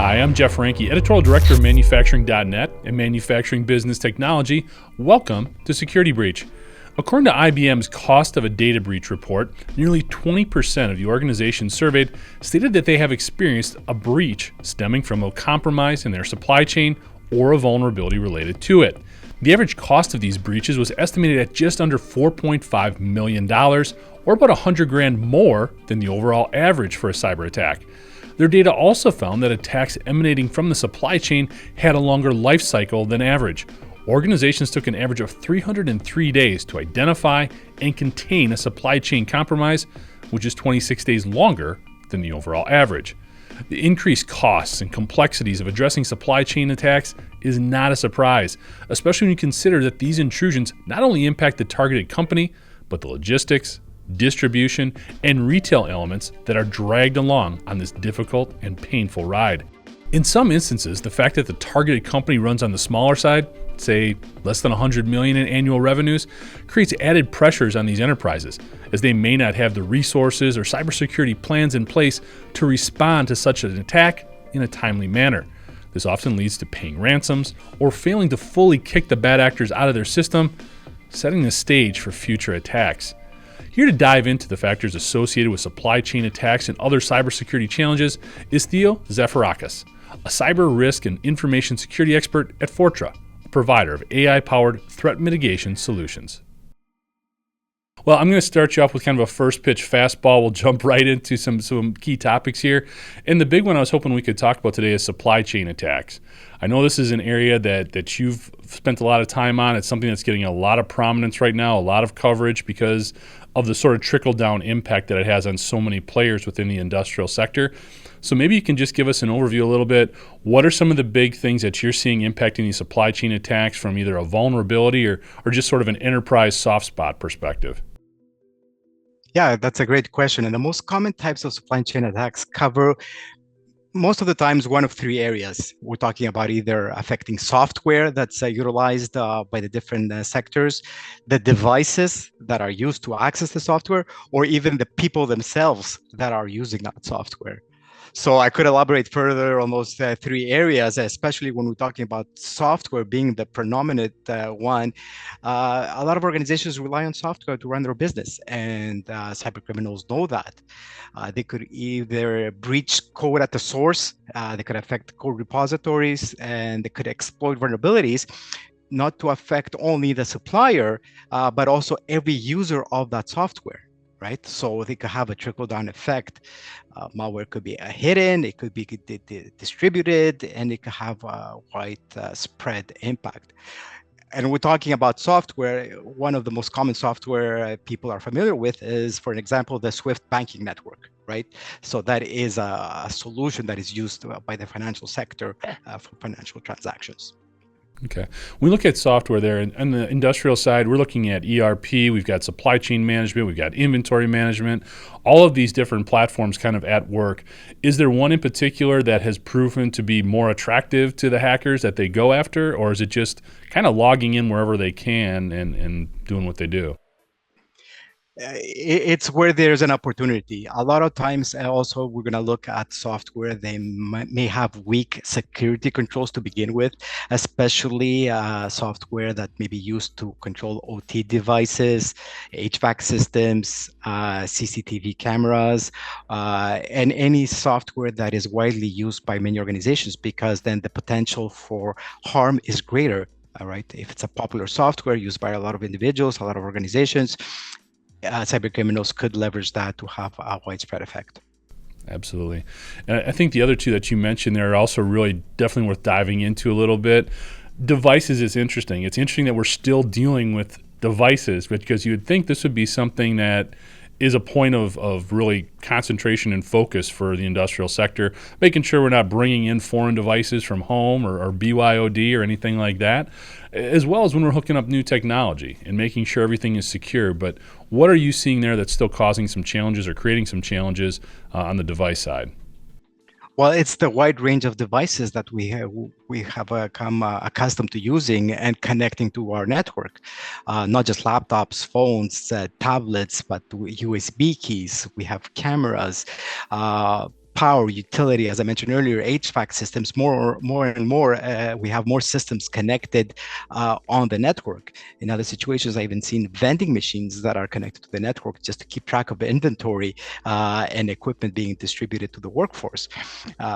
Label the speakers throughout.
Speaker 1: Hi, I'm Jeff Ranke, Editorial Director of Manufacturing.net and Manufacturing Business Technology. Welcome to Security Breach. According to IBM's Cost of a Data Breach report, nearly 20% of the organizations surveyed stated that they have experienced a breach stemming from a compromise in their supply chain or a vulnerability related to it. The average cost of these breaches was estimated at just under $4.5 million, or about $100,000 more than the overall average for a cyber attack. Their data also found that attacks emanating from the supply chain had a longer life cycle than average. Organizations took an average of 303 days to identify and contain a supply chain compromise, which is 26 days longer than the overall average. The increased costs and complexities of addressing supply chain attacks is not a surprise, especially when you consider that these intrusions not only impact the targeted company, but the logistics, distribution, and retail elements that are dragged along on this difficult and painful ride. In some instances, the fact that the targeted company runs on the smaller side, say less than $100 million in annual revenues, creates added pressures on these enterprises, as they may not have the resources or cybersecurity plans in place to respond to such an attack in a timely manner. This often leads to paying ransoms or failing to fully kick the bad actors out of their system, setting the stage for future attacks. Here to dive into the factors associated with supply chain attacks and other cybersecurity challenges is Theo Zafirakos, a cyber risk and information security expert at Fortra, a provider of AI-powered threat mitigation solutions. Well, I'm going to start you off with kind of a first pitch fastball. We'll jump right into some key topics here. And the big one I was hoping we could talk about today is supply chain attacks. I know this is an area that you've spent a lot of time on. It's something that's getting a lot of prominence right now, a lot of coverage because of the sort of trickle-down impact that it has on so many players within the industrial sector. So maybe you can just give us an overview a little bit. What are some of the big things that you're seeing impacting these supply chain attacks from either a vulnerability or just sort of an enterprise soft spot perspective?
Speaker 2: Yeah, that's a great question. And the most common types of supply chain attacks cover most of the times one of three areas. We're talking about either affecting software that's utilized by the different sectors, the devices that are used to access the software, or even the people themselves that are using that software. So I could elaborate further on those three areas, especially when we're talking about software being the predominant one. A lot of organizations rely on software to run their business, and cyber criminals know that. They could either breach code at the source, they could affect code repositories, and they could exploit vulnerabilities, not to affect only the supplier, but also every user of that software. Right, so they could have a trickle-down effect. Malware could be hidden, it could be distributed, and it could have a widespread impact. And we're talking about software. One of the most common software people are familiar with is, for an example, the Swift banking network, right? So that is a solution that is used by the financial sector for financial transactions.
Speaker 1: Okay. We look at software there, and on the industrial side, we're looking at ERP, we've got supply chain management, we've got inventory management, all of these different platforms kind of at work. Is there one in particular that has proven to be more attractive to the hackers that they go after, or is it just kind of logging in wherever they can and doing what they do?
Speaker 2: It's where there's an opportunity. A lot of times also we're going to look at software. They may have weak security controls to begin with, especially software that may be used to control OT devices, HVAC systems, CCTV cameras, and any software that is widely used by many organizations, because then the potential for harm is greater. All right. If it's a popular software used by a lot of individuals, a lot of organizations, cyber criminals could leverage that to have a widespread effect.
Speaker 1: Absolutely. And I think the other two that you mentioned there are also really definitely worth diving into a little bit. Devices is interesting. It's interesting that we're still dealing with devices, because you would think this would be something that is a point of really concentration and focus for the industrial sector, making sure we're not bringing in foreign devices from home or BYOD or anything like that, as well as when we're hooking up new technology and making sure everything is secure. But what are you seeing there that's still causing some challenges or creating some challenges on the device side?
Speaker 2: Well, it's the wide range of devices that we have become accustomed to using and connecting to our network. Not just laptops, phones, tablets, but USB keys. We have cameras, power, utility, as I mentioned earlier, HVAC systems, more and more, we have more systems connected on the network. In other situations, I've even seen vending machines that are connected to the network just to keep track of inventory and equipment being distributed to the workforce.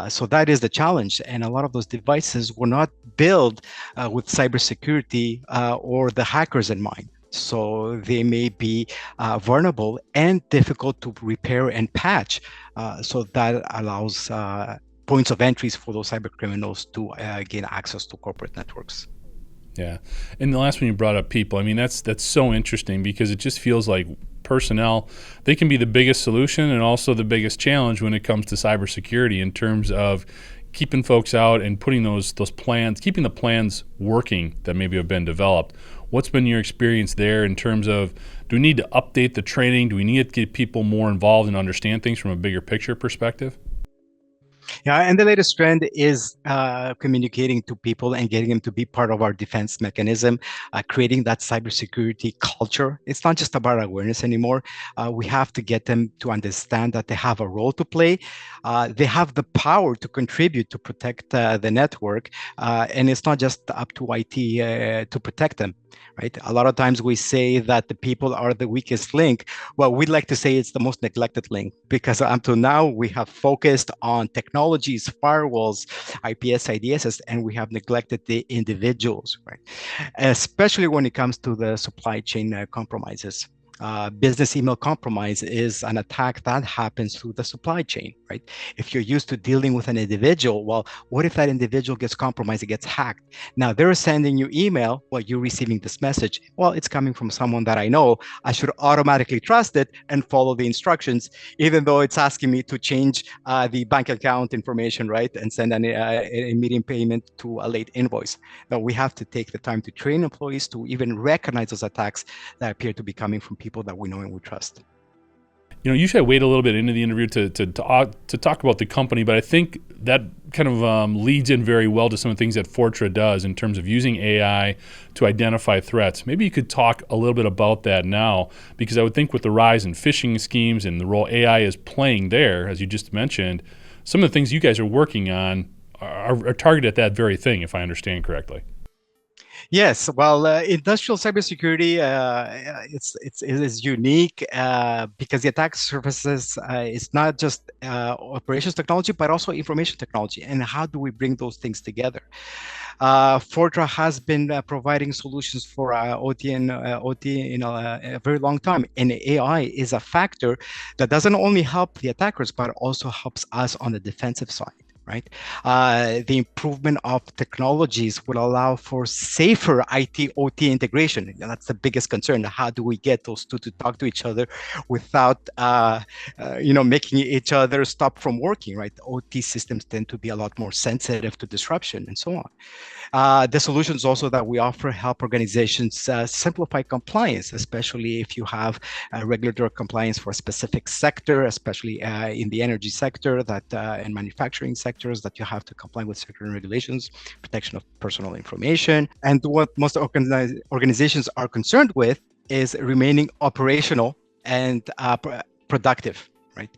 Speaker 2: So that is the challenge. And a lot of those devices were not built with cybersecurity or the hackers in mind. So they may be vulnerable and difficult to repair and patch. So that allows points of entries for those cyber criminals to gain access to corporate networks.
Speaker 1: Yeah. And the last one you brought up, people. I mean, that's so interesting because it just feels like personnel, they can be the biggest solution and also the biggest challenge when it comes to cybersecurity in terms of keeping folks out and putting those plans, keeping the plans working that maybe have been developed. What's been your experience there in terms of, do we need to update the training? Do we need to get people more involved and understand things from a bigger picture perspective?
Speaker 2: Yeah, and the latest trend is communicating to people and getting them to be part of our defense mechanism, creating that cybersecurity culture. It's not just about awareness anymore. We have to get them to understand that they have a role to play. They have the power to contribute to protect the network, and it's not just up to IT to protect them. Right? A lot of times we say that the people are the weakest link. Well, we'd like to say it's the most neglected link because until now we have focused on technologies, firewalls, IPS, IDSs, and we have neglected the individuals, right? Especially when it comes to the supply chain compromises. Business email compromise is an attack that happens through the supply chain, right? If you're used to dealing with an individual, well, what if that individual gets compromised, it gets hacked? Now they're sending you email, well, you're receiving this message. Well, it's coming from someone that I know. I should automatically trust it and follow the instructions, even though it's asking me to change the bank account information, right? And send an immediate payment to a late invoice. Now we have to take the time to train employees to even recognize those attacks that appear to be coming from people that we know and we trust.
Speaker 1: You know, usually I wait a little bit into the interview to talk about the company, but I think that kind of leads in very well to some of the things that Fortra does in terms of using AI to identify threats. Maybe you could talk a little bit about that now, because I would think with the rise in phishing schemes and the role AI is playing there, as you just mentioned, some of the things you guys are working on are targeted at that very thing, if I understand correctly.
Speaker 2: Yes, well, industrial cybersecurity it is unique because the attack surfaces is not just operations technology, but also information technology. And how do we bring those things together? Fortra has been providing solutions for OT and OT in a very long time, and AI is a factor that doesn't only help the attackers, but also helps us on the defensive side. Right, the improvement of technologies will allow for safer IT/OT integration. And that's the biggest concern. How do we get those two to talk to each other without, making each other stop from working? Right, OT systems tend to be a lot more sensitive to disruption and so on. The solutions also that we offer help organizations simplify compliance, especially if you have regulatory compliance for a specific sector, especially in the energy sector and manufacturing sectors that you have to comply with certain regulations, protection of personal information. And what most organizations are concerned with is remaining operational and productive. Right.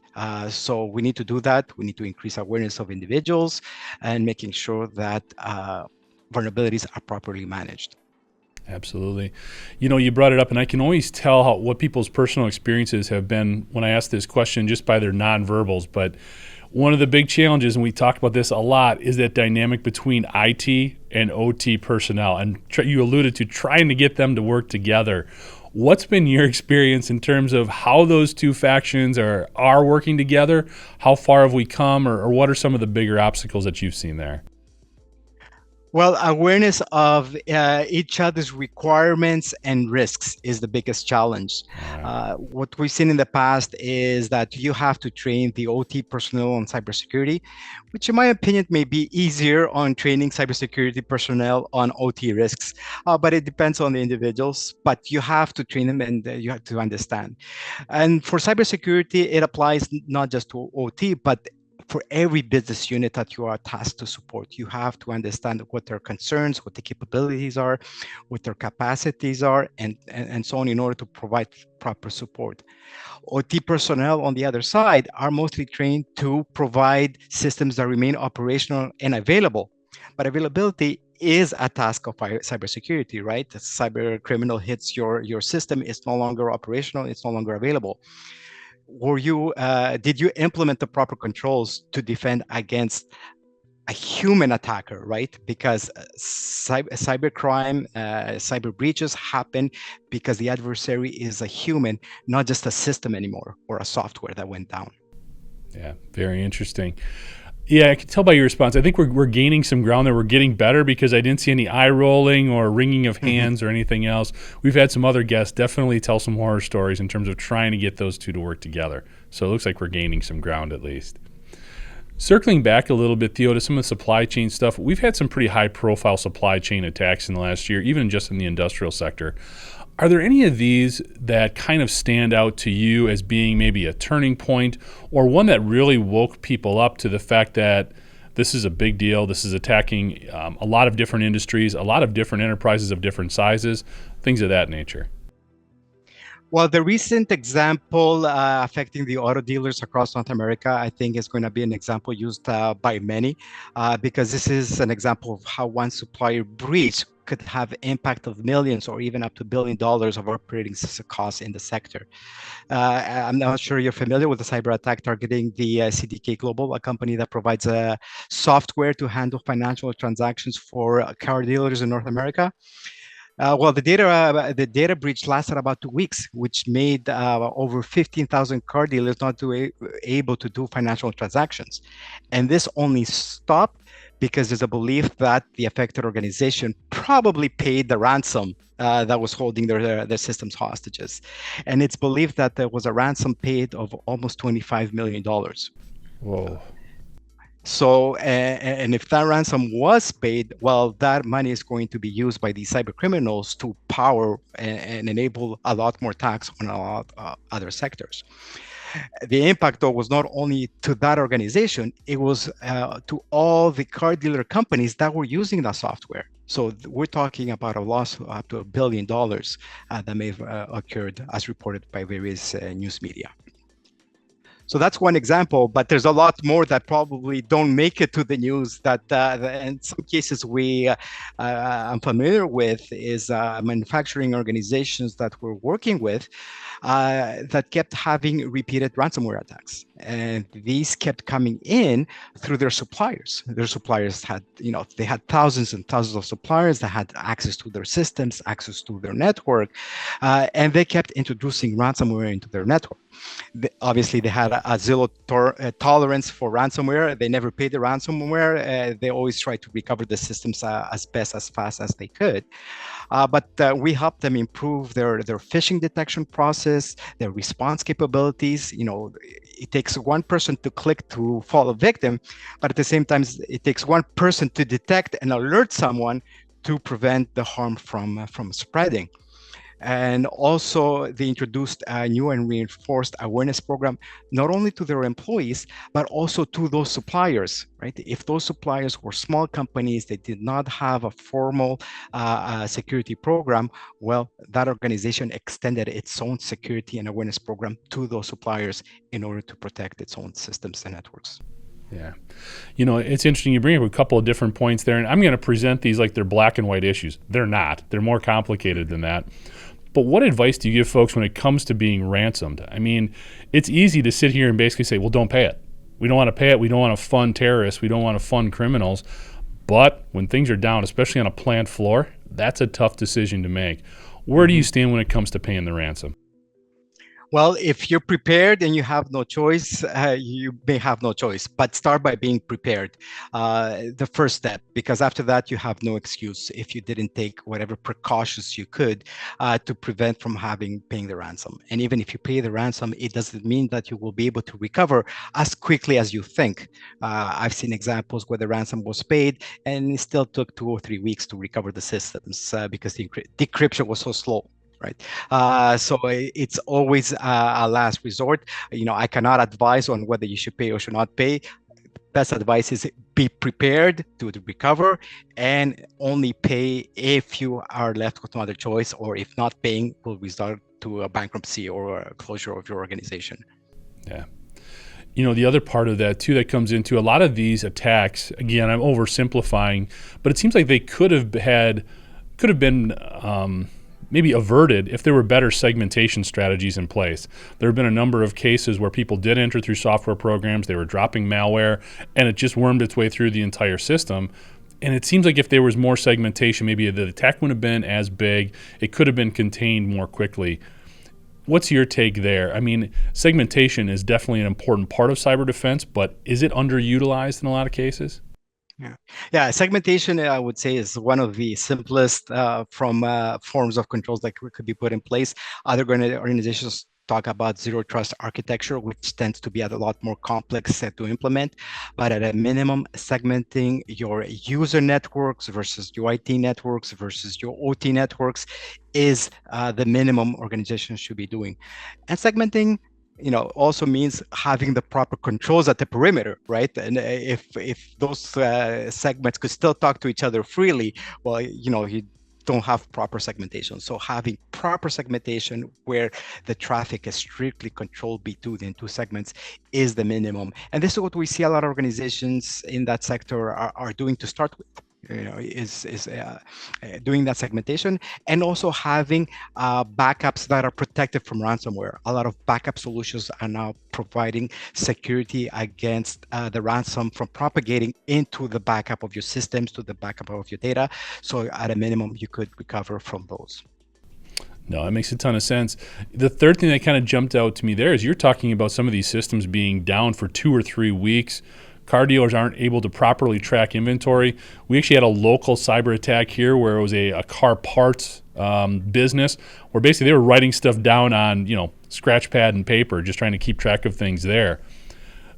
Speaker 2: So we need to do that. We need to increase awareness of individuals and making sure that vulnerabilities are properly managed.
Speaker 1: Absolutely. You know, you brought it up, and I can always tell what people's personal experiences have been when I ask this question just by their nonverbals. But one of the big challenges, and we talk about this a lot, is that dynamic between IT and OT personnel. And you alluded to trying to get them to work together. What's been your experience in terms of how those two factions are working together? How far have we come, or what are some of the bigger obstacles that you've seen there?
Speaker 2: Well, awareness of each other's requirements and risks is the biggest challenge. What we've seen in the past is that you have to train the OT personnel on cybersecurity, which in my opinion may be easier on training cybersecurity personnel on OT risks, but it depends on the individuals. But you have to train them and you have to understand. And for cybersecurity, it applies not just to OT, but for every business unit that you are tasked to support. You have to understand what their concerns, what the capabilities are, what their capacities are, and so on in order to provide proper support. OT personnel on the other side are mostly trained to provide systems that remain operational and available. But availability is a task of cybersecurity, right? The cyber criminal hits your system, it's no longer operational, it's no longer available. Did you implement the proper controls to defend against a human attacker, right? Because cybercrime, cyber breaches happen because the adversary is a human, not just a system anymore or a software that went down.
Speaker 1: Yeah, very interesting. Yeah, I can tell by your response. I think we're gaining some ground there. We're getting better because I didn't see any eye rolling or wringing of hands or anything else. We've had some other guests definitely tell some horror stories in terms of trying to get those two to work together. So it looks like we're gaining some ground at least. Circling back a little bit, Theo, to some of the supply chain stuff, we've had some pretty high-profile supply chain attacks in the last year, even just in the industrial sector. Are there any of these that kind of stand out to you as being maybe a turning point or one that really woke people up to the fact that this is a big deal, this is attacking a lot of different industries, a lot of different enterprises of different sizes, things of that nature?
Speaker 2: Well, the recent example affecting the auto dealers across North America, I think is going to be an example used by many because this is an example of how one supplier breach could have impact of millions or even up to $1 billion of operating costs in the sector. I'm not sure you're familiar with the cyber attack targeting the CDK Global, a company that provides software to handle financial transactions for car dealers in North America. Well, the data breach lasted about 2 weeks, which made over 15,000 car dealers not able to do financial transactions. And this only stopped because there's a belief that the affected organization probably paid the ransom that was holding their systems hostages. And it's believed that there was a ransom paid of almost $25 million.
Speaker 1: Whoa.
Speaker 2: So, and if that ransom was paid, well, that money is going to be used by these cyber criminals to power and enable a lot more attacks on a lot other sectors. The impact, though, was not only to that organization, it was to all the car dealer companies that were using that software. So we're talking about a loss of up to $1 billion that may have occurred as reported by various news media. So that's one example, but there's a lot more that probably don't make it to the news that in some cases I'm familiar with is manufacturing organizations that we're working with that kept having repeated ransomware attacks. And these kept coming in through their suppliers. Their suppliers had, they had thousands and thousands of suppliers that had access to their systems, access to their network, and they kept introducing ransomware into their network. Obviously, they had a zero tolerance for ransomware. They never paid the ransomware. They always tried to recover the systems as fast as they could. But we helped them improve their phishing detection process, their response capabilities. It takes one person to click to fall a victim, but at the same time, it takes one person to detect and alert someone to prevent the harm from spreading. And also, they introduced a new and reinforced awareness program, not only to their employees, but also to those suppliers, right? If those suppliers were small companies, they did not have a formal security program, well, that organization extended its own security and awareness program to those suppliers in order to protect its own systems and networks.
Speaker 1: Yeah. It's interesting. You bring up a couple of different points there, and I'm going to present these like they're black and white issues. They're not. They're more complicated than that. But what advice do you give folks when it comes to being ransomed? I mean, it's easy to sit here and basically say, well, don't pay it. We don't want to pay it. We don't want to fund terrorists. We don't want to fund criminals. But when things are down, especially on a plant floor, that's a tough decision to make. Where do you stand when it comes to paying the ransom?
Speaker 2: Well, if you're prepared and you have no choice, you may have no choice, but start by being prepared. The first step, because after that, you have no excuse if you didn't take whatever precautions you could to prevent from paying the ransom. And even if you pay the ransom, it doesn't mean that you will be able to recover as quickly as you think. I've seen examples where the ransom was paid and it still took 2 or 3 weeks to recover the systems because the decryption was so slow. Right. So it's always a last resort. I cannot advise on whether you should pay or should not pay. best advice is be prepared to recover and only pay if you are left with no other choice, or if not paying will result to a bankruptcy or a closure of your organization.
Speaker 1: Yeah. The other part of that too that comes into a lot of these attacks, again, I'm oversimplifying, but it seems like they could have been maybe averted if there were better segmentation strategies in place. There have been a number of cases where people did enter through software programs, they were dropping malware, and it just wormed its way through the entire system. And it seems like if there was more segmentation, maybe the attack wouldn't have been as big. It could have been contained more quickly. What's your take there? I mean, segmentation is definitely an important part of cyber defense, but is it underutilized in a lot of cases?
Speaker 2: Yeah. Segmentation, I would say, is one of the simplest forms of controls that could be put in place. Other organizations talk about zero trust architecture, which tends to be a lot more complex to implement. But at a minimum, segmenting your user networks versus your IT networks versus your OT networks is the minimum organizations should be doing. And segmenting also means having the proper controls at the perimeter, right? And if those segments could still talk to each other freely, well, you don't have proper segmentation. So having proper segmentation where the traffic is strictly controlled between two segments is the minimum. And this is what we see a lot of organizations in that sector are doing to start with. Is doing that segmentation, and also having backups that are protected from ransomware. A lot of backup solutions are now providing security against the ransom from propagating into the backup of your systems, to the backup of your data. So at a minimum, you could recover from those.
Speaker 1: No, that makes a ton of sense. The third thing that kind of jumped out to me there is you're talking about some of these systems being down for 2 or 3 weeks. Car dealers aren't able to properly track inventory. We actually had a local cyber attack here where it was a car parts business where basically they were writing stuff down on scratch pad and paper, just trying to keep track of things there.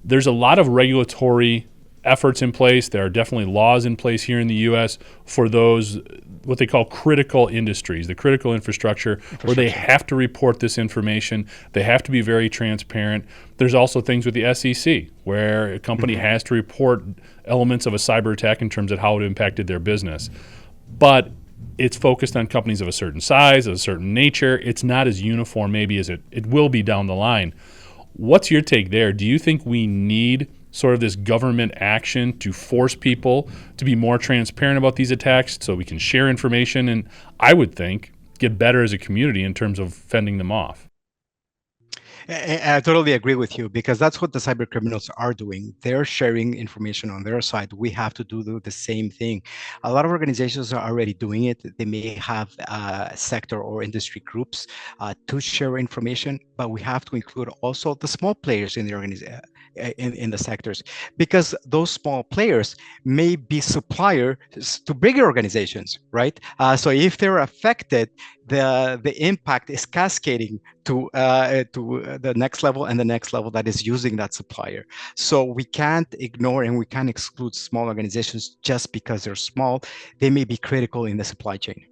Speaker 1: There's a lot of regulatory efforts in place. There are definitely laws in place here in the U.S. for those what they call critical industries, the critical infrastructure, where they have to report this information. They have to be very transparent. There's also things with the SEC where a company has to report elements of a cyber attack in terms of how it impacted their business. But it's focused on companies of a certain size, of a certain nature. It's not as uniform maybe as it will be down the line. What's your take there? Do you think we need sort of this government action to force people to be more transparent about these attacks so we can share information and, I would think, get better as a community in terms of fending them off?
Speaker 2: I totally agree with you, because that's what the cyber criminals are doing. They're sharing information on their side. We have to do the same thing. A lot of organizations are already doing it. They may have sector or industry groups to share information, but we have to include also the small players in the organization. In the sectors, because those small players may be suppliers to bigger organizations, right? So if they're affected, the impact is cascading to the next level and the next level that is using that supplier. So we can't ignore and we can't exclude small organizations just because they're small. They may be critical in the supply chain.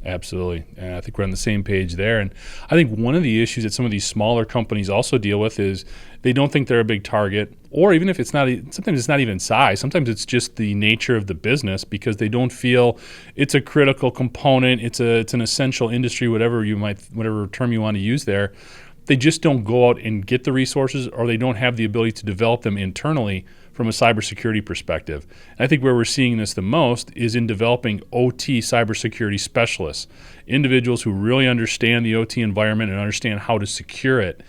Speaker 1: Absolutely. And I think we're on the same page there. And I think one of the issues that some of these smaller companies also deal with is they don't think they're a big target, or even if it's not, sometimes it's not even size. Sometimes it's just the nature of the business, because they don't feel it's a critical component. It's an essential industry, whatever term you want to use there. They just don't go out and get the resources, or they don't have the ability to develop them internally from a cybersecurity perspective. And I think where we're seeing this the most is in developing OT cybersecurity specialists, individuals who really understand the OT environment and understand how to secure it.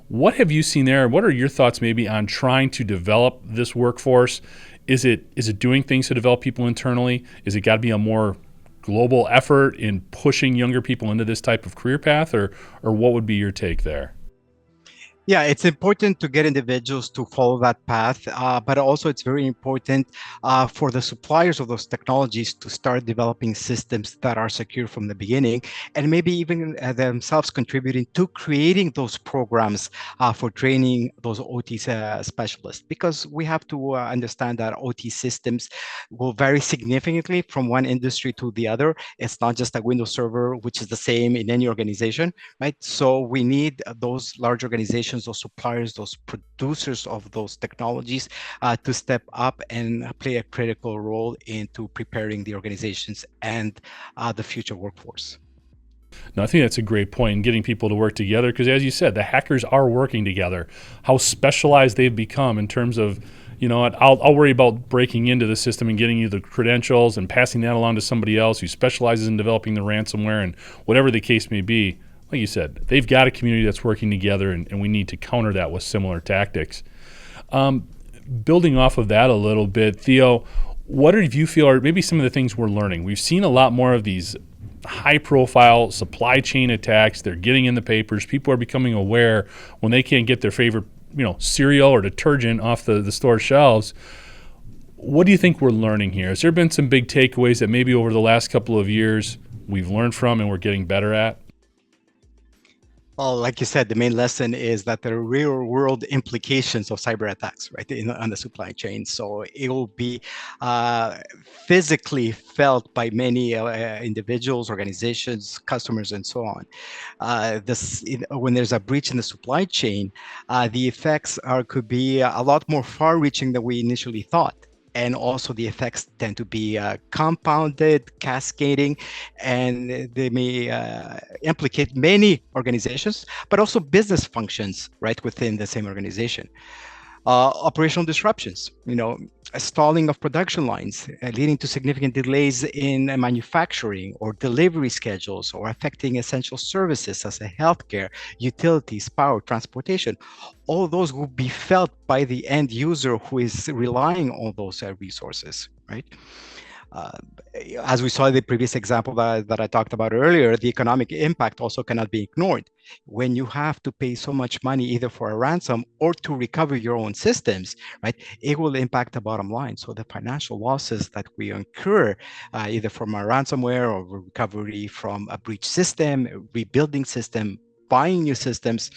Speaker 1: What have you seen there? What are your thoughts maybe on trying to develop this workforce? Is it doing things to develop people internally? Is it got to be a more global effort in pushing younger people into this type of career path, or what would be your take there?
Speaker 2: Yeah, it's important to get individuals to follow that path, but also it's very important for the suppliers of those technologies to start developing systems that are secure from the beginning, and maybe even themselves contributing to creating those programs for training those OT specialists, because we have to understand that OT systems will vary significantly from one industry to the other. It's not just a Windows server, which is the same in any organization, right? So we need those large organizations organizations, those suppliers, those producers of those technologies to step up and play a critical role into preparing the organizations and the future workforce.
Speaker 1: No, I think that's a great point in getting people to work together because, as you said, the hackers are working together. How specialized they've become in terms of, I'll worry about breaking into the system and getting you the credentials and passing that along to somebody else who specializes in developing the ransomware and whatever the case may be. Like you said, they've got a community that's working together, and we need to counter that with similar tactics. Building off of that a little bit, Theo, what do you feel are maybe some of the things we're learning? We've seen a lot more of these high-profile supply chain attacks. They're getting in the papers. People are becoming aware when they can't get their favorite, cereal or detergent off the store shelves. What do you think we're learning here? Has there been some big takeaways that maybe over the last couple of years we've learned from and we're getting better at?
Speaker 2: Well, like you said, the main lesson is that there are real world implications of cyber attacks, right, on the supply chain. So it will be physically felt by many individuals, organizations, customers, and so on. When there's a breach in the supply chain, the effects could be a lot more far-reaching than we initially thought. And also the effects tend to be compounded, cascading, and they may implicate many organizations, but also business functions right within the same organization. Operational disruptions, a stalling of production lines, leading to significant delays in manufacturing or delivery schedules, or affecting essential services such as healthcare, utilities, power, transportation. All those will be felt by the end user who is relying on those resources, right? As we saw in the previous example that I talked about earlier, the economic impact also cannot be ignored. When you have to pay so much money either for a ransom or to recover your own systems, right, it will impact the bottom line. So the financial losses that we incur, either from a ransomware or recovery from a breach system, rebuilding system, buying new systems,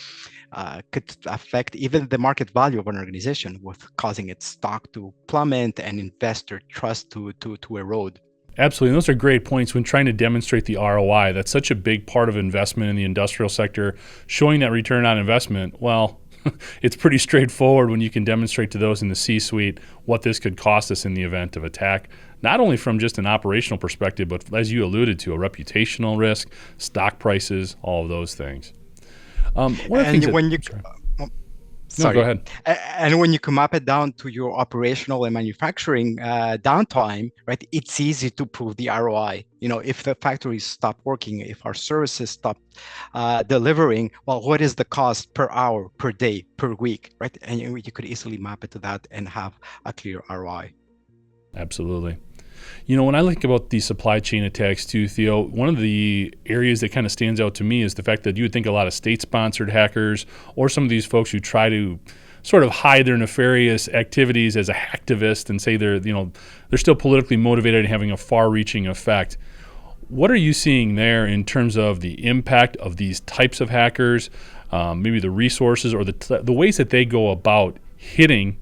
Speaker 2: could affect even the market value of an organization, with causing its stock to plummet and investor trust to erode.
Speaker 1: Absolutely. And those are great points when trying to demonstrate the ROI. That's such a big part of investment in the industrial sector. Showing that return on investment, well, it's pretty straightforward when you can demonstrate to those in the C-suite what this could cost us in the event of attack, not only from just an operational perspective, but as you alluded to, a reputational risk, stock prices, all of those things.
Speaker 2: One of the things when you
Speaker 1: No, go ahead.
Speaker 2: And when you map it down to your operational and manufacturing downtime, right, it's easy to prove the ROI. If the factories stop working, if our services stop delivering, well, what is the cost per hour, per day, per week, right? And you could easily map it to that and have a clear ROI.
Speaker 1: Absolutely. When I think about these supply chain attacks too, Theo, one of the areas that kind of stands out to me is the fact that you would think a lot of state-sponsored hackers or some of these folks who try to sort of hide their nefarious activities as a hacktivist and say they're still politically motivated and having a far-reaching effect. What are you seeing there in terms of the impact of these types of hackers, maybe the resources or the ways that they go about hitting,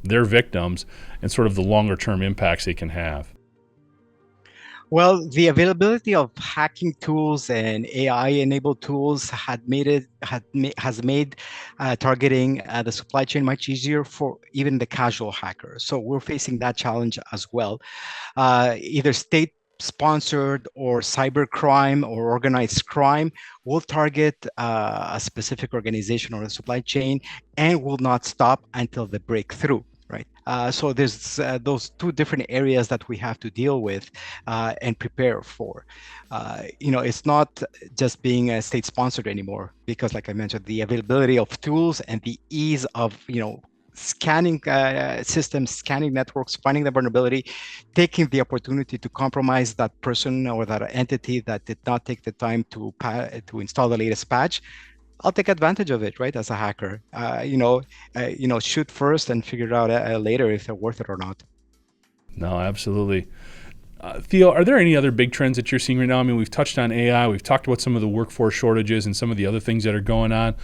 Speaker 1: their victims, and sort of the longer term impacts they can have?
Speaker 2: Well, the availability of hacking tools and AI-enabled tools has made targeting the supply chain much easier for even the casual hacker. So we're facing that challenge as well. Either state-sponsored or cybercrime or organized crime will target a specific organization or a supply chain and will not stop until the breakthrough. Right. So there's those two different areas that we have to deal with and prepare for. It's not just being state-sponsored anymore, because, like I mentioned, the availability of tools and the ease of scanning systems, scanning networks, finding the vulnerability, taking the opportunity to compromise that person or that entity that did not take the time to install the latest patch. I'll take advantage of it, right? As a hacker, shoot first and figure it out later if they're worth it or not.
Speaker 1: No, absolutely. Theo, are there any other big trends that you're seeing right now? I mean, we've touched on AI, we've talked about some of the workforce shortages and some of the other things that are going on.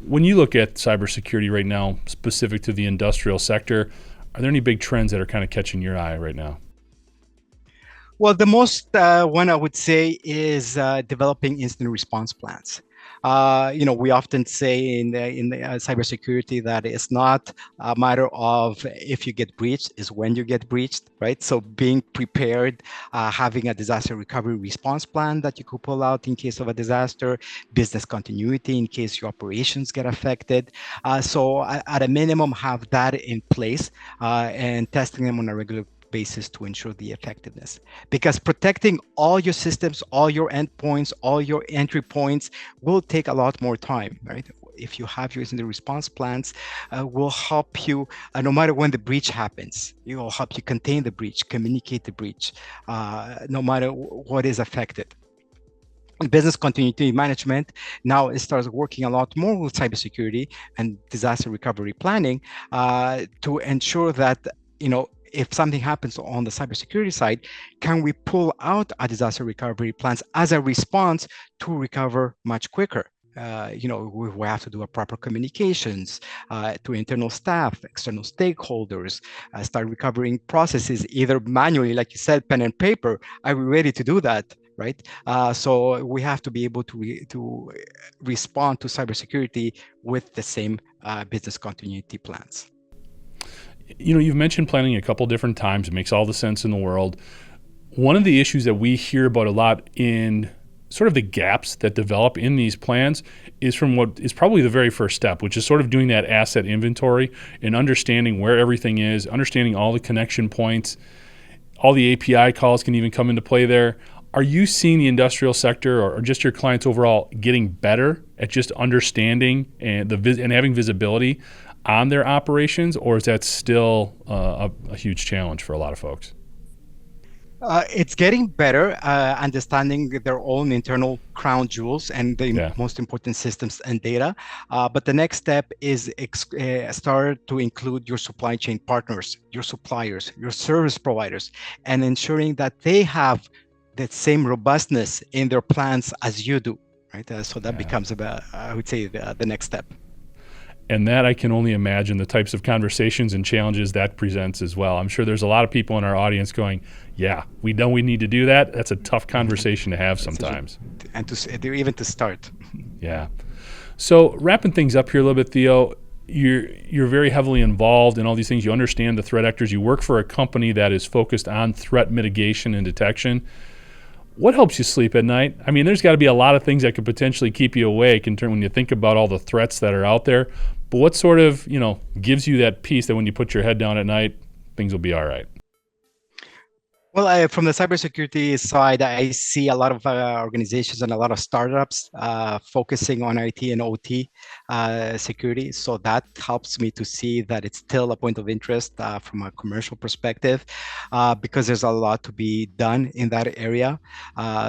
Speaker 1: When you look at cybersecurity right now, specific to the industrial sector, are there any big trends that are kind of catching your eye right now?
Speaker 2: Well, the most one I would say is developing incident response plans. We often say in the cybersecurity that it's not a matter of if you get breached, is when you get breached, right? So being prepared, having a disaster recovery response plan that you could pull out in case of a disaster, business continuity in case your operations get affected. So at a minimum, have that in place and testing them on a regular basis to ensure the effectiveness, because protecting all your systems, all your endpoints, all your entry points will take a lot more time, right? If you have your incident response plans, will help you no matter when the breach happens. It will help you contain the breach, communicate the breach, no matter what is affected. Business continuity management now it starts working a lot more with cybersecurity and disaster recovery planning to ensure that if something happens on the cybersecurity side, can we pull out a disaster recovery plans as a response to recover much quicker? We have to do a proper communications to internal staff, external stakeholders, start recovering processes either manually, like you said, pen and paper. Are we ready to do that? Right. So we have to be able to respond to cybersecurity with the same business continuity plans.
Speaker 1: You've mentioned planning a couple different times. It makes all the sense in the world. One of the issues that we hear about a lot in sort of the gaps that develop in these plans is from what is probably the very first step, which is sort of doing that asset inventory and understanding where everything is, understanding all the connection points. All the API calls can even come into play there. Are you seeing the industrial sector or just your clients overall getting better at just understanding and having visibility on their operations, or is that still a huge challenge for a lot of folks?
Speaker 2: It's getting better, understanding their own internal crown jewels and the most important systems and data. But the next step is start to include your supply chain partners, your suppliers, your service providers, and ensuring that they have that same robustness in their plans as you do, right? So that becomes about, I would say, the next step.
Speaker 1: And that I can only imagine the types of conversations and challenges that presents as well. I'm sure there's a lot of people in our audience going, yeah, we know we need to do that. That's a tough conversation to have sometimes.
Speaker 2: And even to start.
Speaker 1: Yeah. So wrapping things up here a little bit, Theo, you're very heavily involved in all these things. You understand the threat actors. You work for a company that is focused on threat mitigation and detection. What helps you sleep at night? I mean, there's got to be a lot of things that could potentially keep you awake when you think about all the threats that are out there. But what sort of, gives you that peace that when you put your head down at night, things will be all right?
Speaker 2: Well, from the cybersecurity side, I see a lot of organizations and a lot of startups focusing on IT and OT security. So that helps me to see that it's still a point of interest from a commercial perspective because there's a lot to be done in that area.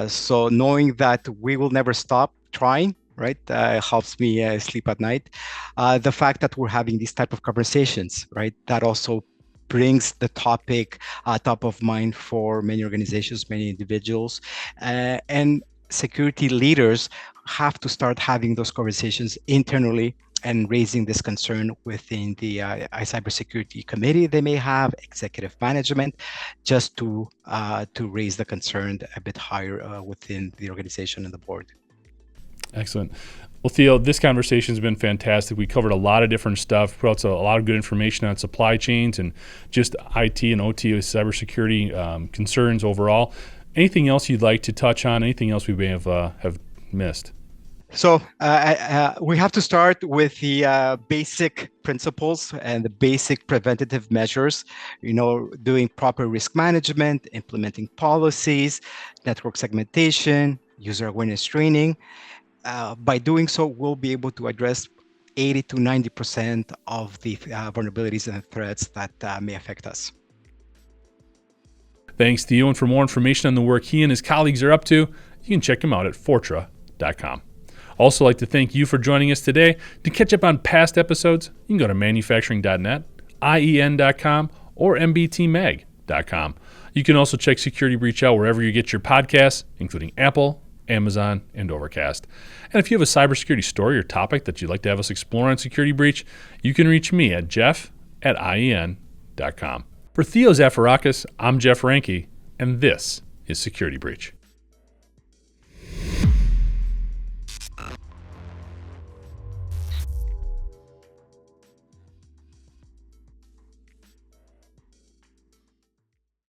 Speaker 2: So knowing that we will never stop trying, right, helps me sleep at night. The fact that we're having these type of conversations, right, that also brings the topic top of mind for many organizations, many individuals, and security leaders have to start having those conversations internally and raising this concern within the cybersecurity committee they may have, executive management, just to raise the concern a bit higher within the organization and the board.
Speaker 1: Excellent. Well, Theo, this conversation has been fantastic. We covered a lot of different stuff, put out a lot of good information on supply chains and just IT and OT cybersecurity concerns overall. Anything else you'd like to touch on? Anything else we may have missed?
Speaker 2: So we have to start with the basic principles and the basic preventative measures, doing proper risk management, implementing policies, network segmentation, user awareness training. By doing so, we'll be able to address 80 to 90% of the vulnerabilities and threats that may affect us.
Speaker 1: Thanks, Theo. And for more information on the work he and his colleagues are up to, you can check him out at Fortra.com. Also like to thank you for joining us today. To catch up on past episodes, you can go to manufacturing.net, IEN.com, or mbtmag.com. You can also check Security Breach out wherever you get your podcasts, including Apple, Amazon, and Overcast. And if you have a cybersecurity story or topic that you'd like to have us explore on Security Breach, you can reach me at jeff@ien.com. For Theo Zafirakos, I'm Jeff Ranke, and this is Security Breach.